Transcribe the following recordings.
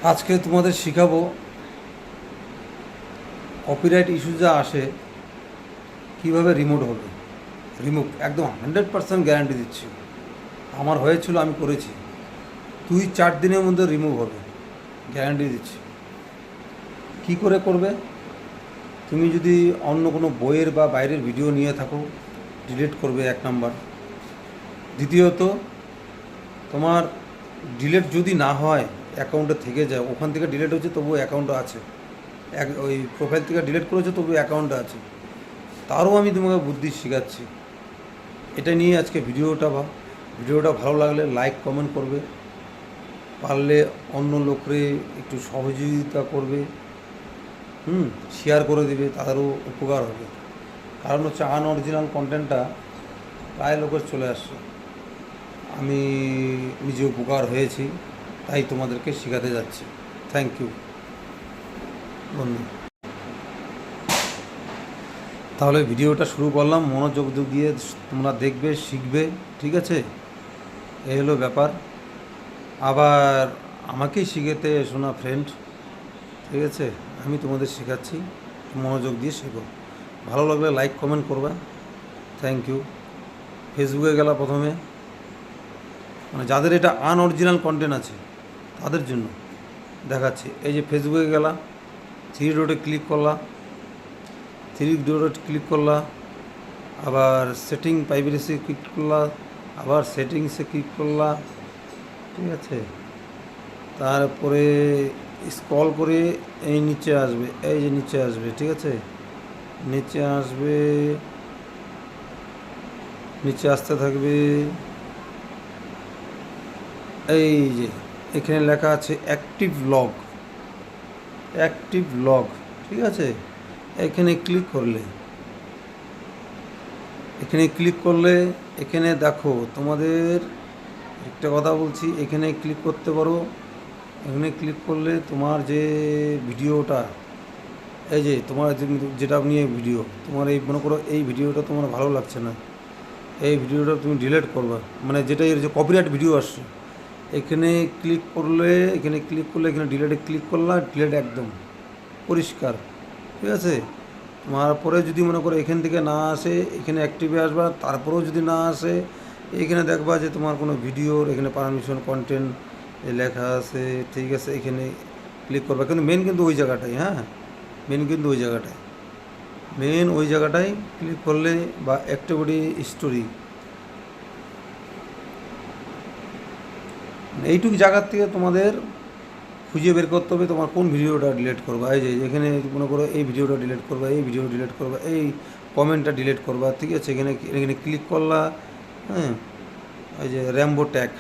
আজকে তোমাদের শেখাবো কপিরাইট ইস্যু যা আসে কীভাবে রিমুভ হবে। একদম 100% গ্যারান্টি দিচ্ছি। আমার হয়েছিল, আমি করেছি। 2-4 দিনের মধ্যে রিমুভ হবে, গ্যারান্টি দিচ্ছি। কি করে করবে? তুমি যদি অন্য কোনো বইয়ের বা বাইরের ভিডিও নিয়ে থাকো, ডিলিট করবে 1 নাম্বার। দ্বিতীয়ত, তোমার ডিলিট যদি না হয়, অ্যাকাউন্টে থেকে যায়, ওখান থেকে ডিলিট হচ্ছে তবুও অ্যাকাউন্টে আছে, ওই প্রোফাইল থেকে ডিলিট করেছে তবু অ্যাকাউন্টে আছে। তারও আমি তোমাকে বুদ্ধি শেখাচ্ছি। এটা নিয়ে আজকে ভিডিওটা ভালো লাগলে লাইক কমেন্ট করবে, পারলে অন্য লোকরে একটু সহযোগিতা করবে, শেয়ার করে দেবে, তাদেরও উপকার হবে। কারণ হচ্ছে আনঅরিজিনাল কন্টেন্টটা প্রায় লোকের চলে আসছে। আমি নিজে উপকার হয়েছি, তাই তোমাদেরকে শেখাতে যাচ্ছি। থ্যাংক ইউ বন্ধু। তাহলে ভিডিওটা শুরু করলাম, মনোযোগ দিয়ে তোমরা দেখবে, শিখবে, ঠিক আছে? এই হলো ব্যাপার। আবার আমাকেই শিখাতে এসো না ফ্রেন্ড, ঠিক আছে? আমি তোমাদের শেখাচ্ছি, মনোযোগ দিয়ে শেখো। ভালো লাগলে লাইক কমেন্ট করবে। Thank you. ফেসবুকে গেলা প্রথমে, মানে যাদের এটা আনঅরিজিনাল কন্টেন্ট আছে তাদের জন্য দেখাচ্ছি। এই যে ফেসবুকে গেলা, 3 ডটে ক্লিক করলা, আবার সেটিং প্রাইভেসি ক্লিক করলা, আবার সেটিংসে ক্লিক করলা, ঠিক আছে? তারপরে স্ক্রল করে এই নিচে আসবে, এই যে নিচে আসবে, ঠিক আছে? নিচে আসতে থাকবে। এই যে এখানে লেখা আছে অ্যাক্টিভ লগ, ঠিক আছে? এখানে ক্লিক করলে এখানে দেখো, তোমাদের একটা কথা বলছি, এখানে ক্লিক করতে পারো। এখানে ক্লিক করলে তোমার যে ভিডিওটা, এই যে তোমার যেটা নিয়ে ভিডিও, তোমার এই মনে করো এই ভিডিওটা তোমার ভালো লাগছে না, এই ভিডিওটা তুমি ডিলিট করবা, মানে যেটা এর যে কপিরাইট ভিডিও আসছে, এখানে ক্লিক করলে এখানে ডিলিটে ক্লিক করলাম, ডিলিট একদম পরিষ্কার, ঠিক আছে? তারপরে যদি মনে করো এখান থেকে না আসে, এখানে অ্যাক্টিভে আসবা, তারপরেও যদি না আসে, এখানে দেখবা যে তোমার কোনো ভিডিওর এখানে পারমিশন কন্টেন্ট লেখা আছে, ঠিক আছে? এখানে ক্লিক করবা, কিন্তু মেন কিন্তু ওই জায়গাটাই, ওই জায়গাটায় ক্লিক করলে, বা অ্যাক্টিভিটি স্টোরি, এইটুকু জায়গার থেকে তোমাদের খুঁজে বের করতে হবে তোমার কোন ভিডিওটা ডিলিট করবা। এই যে এখানে মনে করো এই ভিডিওটা ডিলিট করবা, এই কমেন্টটা ডিলিট করবা, ঠিক আছে? এখানে ক্লিক করলা, হ্যাঁ, এই যে র্যাম্বো ট্যাগ,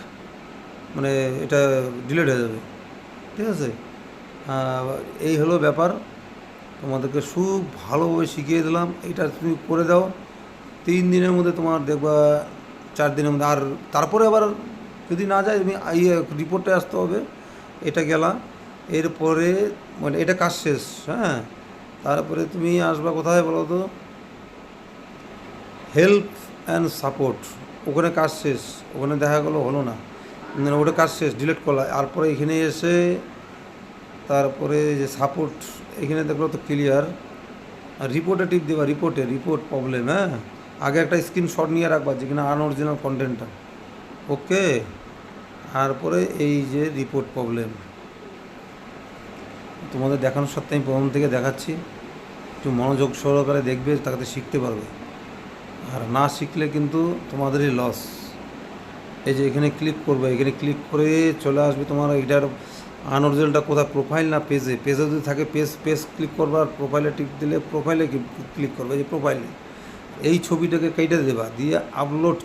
মানে এটা ডিলিট হয়ে যাবে, ঠিক আছে? এই হলো ব্যাপার। তোমাদেরকে খুব ভালোভাবে শিখিয়ে দিলাম, এটা তুমি করে দাও। 3 দিনের মধ্যে তোমার দেখবা, 4 দিনের মধ্যে। আর তারপরে আবার যদি না যায়, তুমি রিপোর্টে আসতে হবে। এটা গেলা, এরপরে মানে এটা কাজ শেষ, হ্যাঁ। তারপরে তুমি আসবা কোথায় বলো তো, হেল্প অ্যান্ড সাপোর্ট, ওখানে কাজ শেষ। ওখানে দেখা গেলো হলো না, ওটা কাজ শেষ, ডিলিট করলা। তারপরে এখানে এসে তারপরে যে সাপোর্ট, এখানে দেখলো তো ক্লিয়ার, রিপোর্টে টিপ দেবা, রিপোর্ট প্রবলেম, হ্যাঁ। আগে একটা স্ক্রিনশট নিয়ে রাখবা যেখানে আনঅরিজিনাল কন্টেন্টটা, ওকে। তারপরে এই যে রিপোর্ট প্রবলেম, তোমাদের দেখানোর সত্ত্বে আমি প্রথম থেকে দেখাচ্ছি, একটু মনোযোগ সহকারে দেখবে, তাতে শিখতে পারবে। আর না শিখলে কিন্তু তোমাদেরই লস। এই যে এখানে ক্লিক করবে, এখানে ক্লিক করে চলে আসবে তোমার এটার আনঅরিজিনালটা কোথায়, প্রোফাইল না পেজে যদি থাকে পেজ ক্লিক করবা, আর প্রোফাইলে টিপ দিলে প্রোফাইলে ক্লিক করবে। এই যে প্রোফাইলে এই ছবিটাকে কেটে দেবা, দিয়ে আপলোড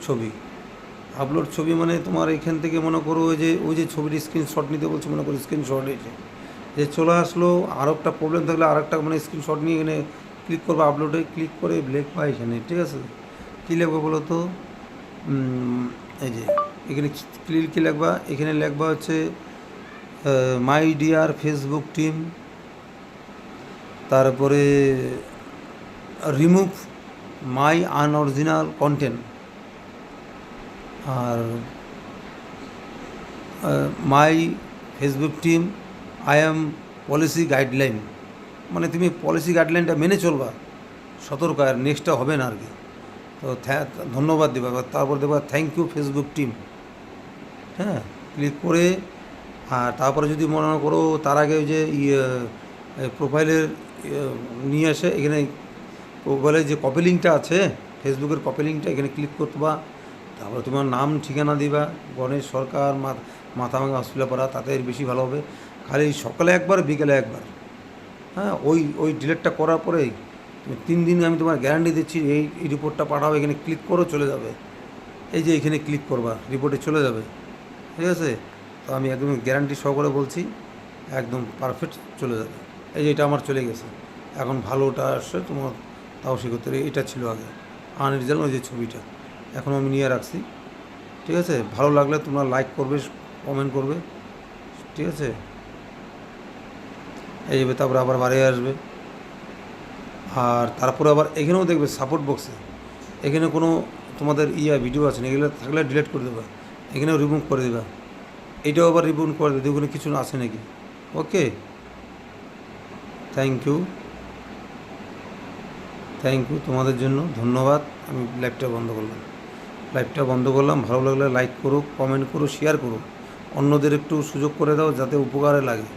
ছবি, মানে তোমার এখান থেকে মনে করো ওই যে ছবির স্ক্রিনশট নিতে বলছো, মনে করো স্ক্রিনশট এসে যে চলে আসলো। আরও একটা প্রবলেম থাকলে আর একটা মানে স্ক্রিনশট নিয়ে এখানে ক্লিক করবে, আপলোডে ক্লিক করে লিখবা এখানে, ঠিক আছে? কী লিখবো বলো তো, এই যে এখানে কী লিখবা, এখানে লিখবা হচ্ছে মাই ডিয়ার ফেসবুক টিম, তারপরে রিমুভ মাই আনঅরিজিনাল কন্টেন্ট, আর my Facebook team I am policy guideline, মানে তুমি পলিসি গাইডলাইনটা মেনে চলবা, সতর্ক, আর নেক্সটটা হবে না আর কি। তো ধন্যবাদ দেবা, তারপর দেবা থ্যাংক ইউ ফেসবুক টিম। হ্যাঁ, ক্লিক করে আর তারপরে যদি মনে করো তার আগে ওই যে প্রোফাইলের নিয়ে আসে এখানে, প্রোফাইলের যে কপি লিঙ্কটা আছে, ফেসবুকের কপি লিঙ্কটা, এখানে ক্লিক করবা। তারপরে তোমার নাম ঠিকানা দিবা, গণেশ সরকার, মাথাভাঙা হসপিটাল পাড়া, তাতে বেশি ভালো হবে। খালি সকালে একবার, বিকেলে একবার। হ্যাঁ, ওই ডিলেটটা করার পরেই তুমি 3 দিন আমি তোমার গ্যারান্টি দিচ্ছি, এই রিপোর্টটা পাঠাও, এখানে ক্লিক করো, চলে যাবে। এই যে এখানে ক্লিক করবা, রিপোর্টে চলে যাবে। ঠিক আছে, তো আমি একদম গ্যারান্টি সহকারে বলছি, একদম পারফেক্ট চলে যাবে। এই যে এটা আমার চলে গেছে, এখন ভালোটা আসছে তোমার, তাও করতে এটা ছিল আগে আনরিজাল, ওই যে ছবিটা এখন আমি নিয়ে রাখছি। ঠিক আছে, ভালো লাগলে তোমরা লাইক করবে, কমেন্ট করবে। ঠিক আছে, এই যাবে, তারপরে আবার বাড়ি আসবে। আর তারপরে আবার এখানেও দেখবে সাপোর্ট বক্সে, এখানে কোনো তোমাদের ভিডিও আছে না, এগুলো থাকলে ডিলিট করে দেবে, এখানেও রিমুভ করে দেবে। এটাও আবার রিমুভ করে দেবে, ওখানে কিছু আছে নাকি। ওকে, থ্যাংক ইউ তোমাদের জন্য ধন্যবাদ। আমি লাইভটা বন্ধ করলাম। ভালো লাগলে লাইক করো, কমেন্ট করো, শেয়ার করো, অন্যদের একটু সুযোগ করে দাও যাতে উপকারে লাগে।